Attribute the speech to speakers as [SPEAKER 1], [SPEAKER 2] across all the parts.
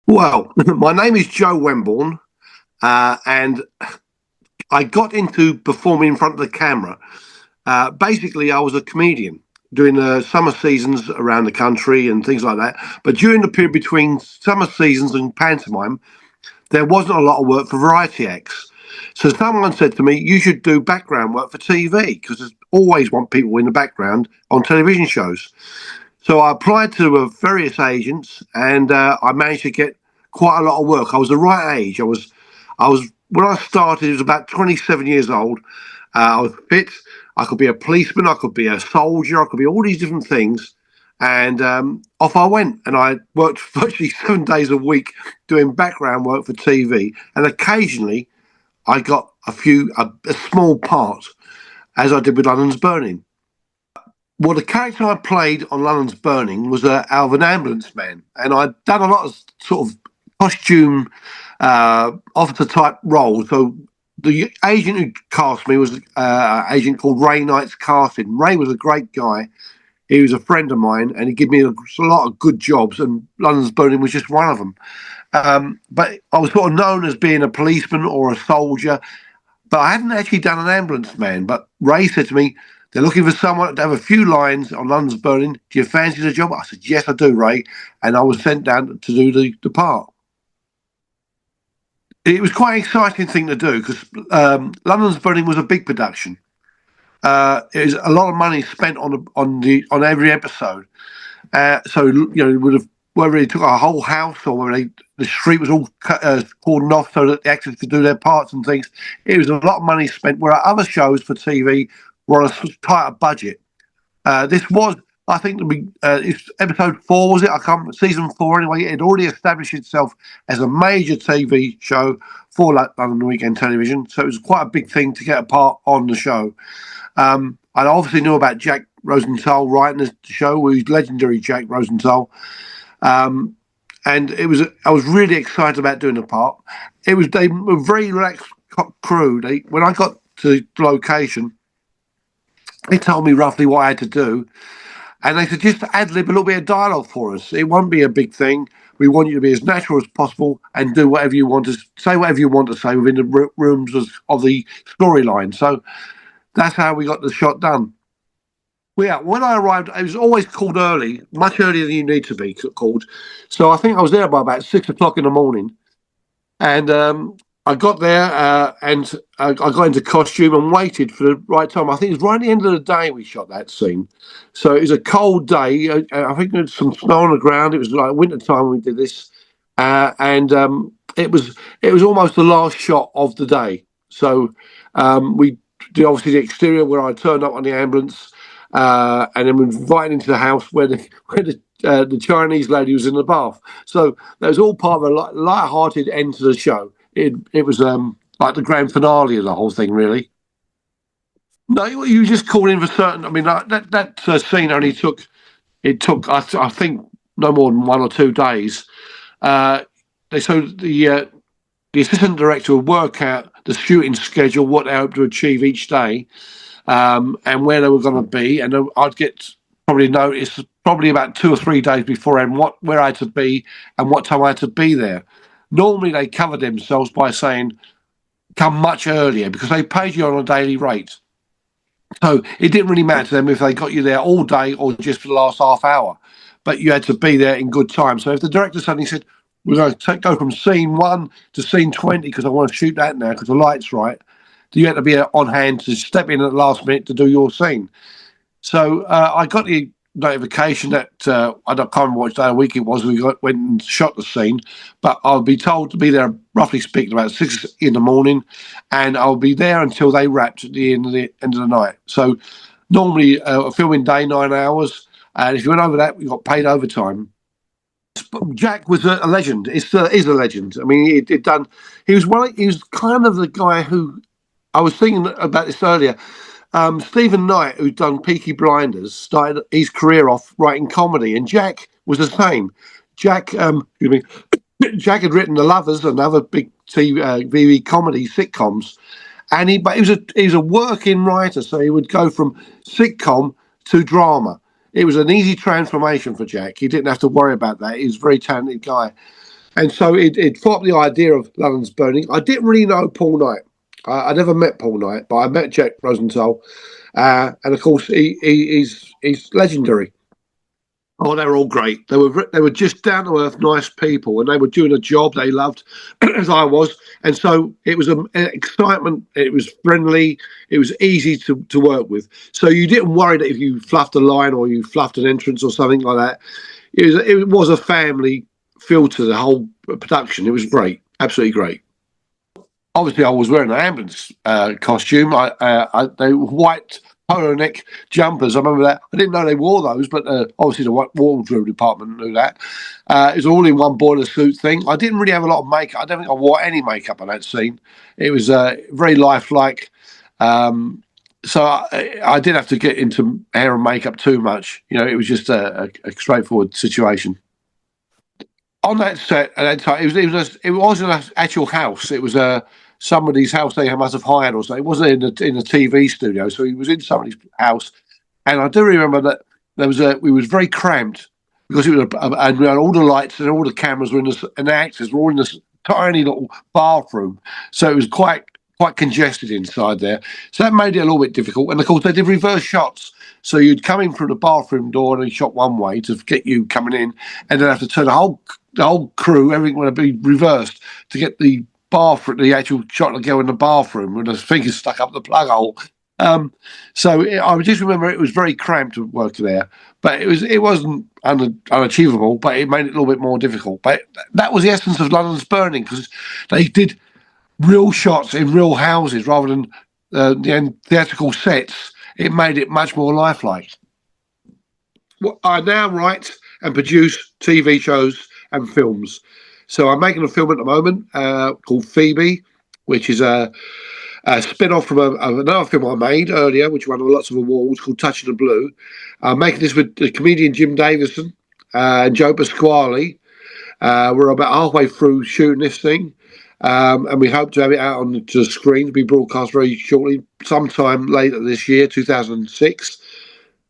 [SPEAKER 1] Well, my name is Joe Wenborne, and I got into performing in front of the camera. Basically, I was a comedian doing summer seasons around the country and things like that. But during the period between summer seasons and pantomime, there wasn't a lot of work for variety acts. So someone said to me, "You should do background work for TV because there's always want people in the background on television shows." So I applied to various agents, and I managed to get quite a lot of work. I was the right age. I was when I started. I was about 27 years old. I was fit. I could be a policeman. I could be a soldier. I could be all these different things. And off I went, and I worked virtually 7 days a week doing background work for TV. And occasionally, I got a small part, as I did with London's Burning. Well, the character I played on London's Burning was of an Ambulanceman, and I'd done a lot of sort of costume officer type roles. So the agent who cast me was an agent called Ray Knight's Casting. Ray was a great guy. He was a friend of mine, and he gave me a lot of good jobs, and London's Burning was just one of them. But I was sort of known as being a policeman or a soldier, but I hadn't actually done an ambulance man. But Ray said to me, they're looking for someone to have a few lines on London's Burning. Do you fancy the job? I said, yes, I do, Ray. And I was sent down to do the part. It was quite an exciting thing to do because London's Burning was a big production. It was a lot of money spent on every episode. So it would have whether they took a whole house or whether the street was all cordoned off so that the actors could do their parts and things. It was a lot of money spent. Where other shows for TV were on a tighter budget. This was, I think, it's episode 4, was it? I can't. Season 4 anyway. It had already established itself as a major TV show for London Weekend Television, so it was quite a big thing to get a part on the show. I obviously knew about Jack Rosenthal writing the show, who's legendary Jack Rosenthal. And I was really excited about doing the part. They were a very relaxed crew. When I got to the location, they told me roughly what I had to do, and they said just ad lib a little bit of dialogue for us. It won't be a big thing. We want you to be as natural as possible and do whatever you want to say, whatever you want to say within the rooms of the storyline. So that's how we got the shot done. Well, yeah, when I arrived, it was always called early, much earlier than you need to be called. So I think I was there by about 6 o'clock in the morning. And I got there and I got into costume and waited for the right time. I think it was right at the end of the day we shot that scene. So it was a cold day. I think there was some snow on the ground. It was like winter time when we did this. And it was almost the last shot of the day. So we did obviously the exterior where I turned up on the ambulance. And then we were invited into the house where the Chinese lady was in the bath. So that was all part of a light-hearted end to the show. It was like the grand finale of the whole thing, really. No, you just call in for certain. I mean, that scene only took I think no more than 1 or 2 days. Uh, so the assistant director would work out the shooting schedule, what they hope to achieve each day, and where they were going to be, and I'd get probably notice probably about 2 or 3 days beforehand where I had to be and what time I had to be there. Normally, they covered themselves by saying come much earlier because they paid you on a daily rate. So it didn't really matter to them if they got you there all day or just for the last half hour, but you had to be there in good time. So if the director suddenly said, we're going to go from scene 1 to scene 20 because I want to shoot that now because the light's right, you had to be on hand to step in at the last minute to do your scene. So I got the notification that I can't remember which day of the week it was. Went and shot the scene, but I'll be told to be there, roughly speaking, about 6 in the morning, and I'll be there until they wrapped at the end of the night. So normally a filming day 9 hours, and if you went over that, you got paid overtime. Jack was a legend. Is a legend. I mean, he done. He was He was kind of the guy who I was thinking about this earlier. Stephen Knight, who'd done Peaky Blinders, started his career off writing comedy, and Jack was the same. Jack, Jack had written The Lovers and other big TV comedy sitcoms, and he was a working writer, so he would go from sitcom to drama. It was an easy transformation for Jack. He didn't have to worry about that. He was a very talented guy. And so it thought up the idea of London's Burning. I didn't really know Paul Knight. I never met Paul Knight, but I met Jack Rosenthal, and of course he's legendary. Oh, they were all great. They were just down to earth, nice people, and they were doing a job they loved, as I was. And so it was an excitement. It was friendly. It was easy to work with. So you didn't worry that if you fluffed a line or you fluffed an entrance or something like that. It was a family feel to the whole production. It was great, absolutely great. Obviously, I was wearing an ambulance costume. They were white polo neck jumpers. I remember that. I didn't know they wore those, but obviously the wardrobe department knew that. It was all in one boiler suit thing. I didn't really have a lot of makeup. I don't think I wore any makeup on that scene. It was very lifelike. So I didn't have to get into hair and makeup too much. It was just a straightforward situation. On that set at that time, it wasn't an actual house. It was somebody's house they must have hired or something. It wasn't in a TV studio, so he was in somebody's house. And I do remember that we was very cramped because it was and we had all the lights and all the cameras were in this, and the actors were all in this tiny little bathroom, so it was quite congested inside there. So that made it a little bit difficult. And of course, they did reverse shots. So you'd come in through the bathroom door and he shot one way to get you coming in, and then have to turn the whole crew, everything would be reversed to get the the actual shot of the girl in the bathroom with her fingers stuck up the plug hole. I just remember it was very cramped to work there, but it wasn't unachievable, but it made it a little bit more difficult. But that was the essence of London's Burning, because they did real shots in real houses rather than the theatrical sets. It made it much more lifelike. Well, I now write and produce TV shows and films. So I'm making a film at the moment called Phoebe, which is a spin-off from another film I made earlier, which won lots of awards, called Touching the Blue. I'm making this with the comedian Jim Davison and Joe Pasquale. We're about halfway through shooting this thing. And we hope to have it out on the screen to be broadcast very shortly, sometime later this year, 2006.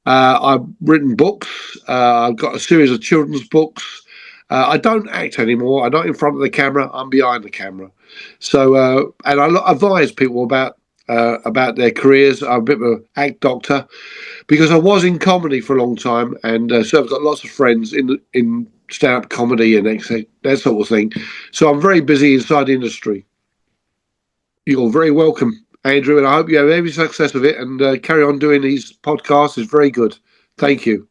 [SPEAKER 1] I've written books. I've got a series of children's books. I don't act anymore. I'm not in front of the camera. I'm behind the camera. So, and I advise people about their careers. I'm a bit of an act doctor because I was in comedy for a long time, and so I've got lots of friends in stand-up comedy and that sort of thing. So I'm very busy inside the industry. You're very welcome, Andrew, and I hope you have every success with it and carry on doing these podcasts. It's very good. Thank you.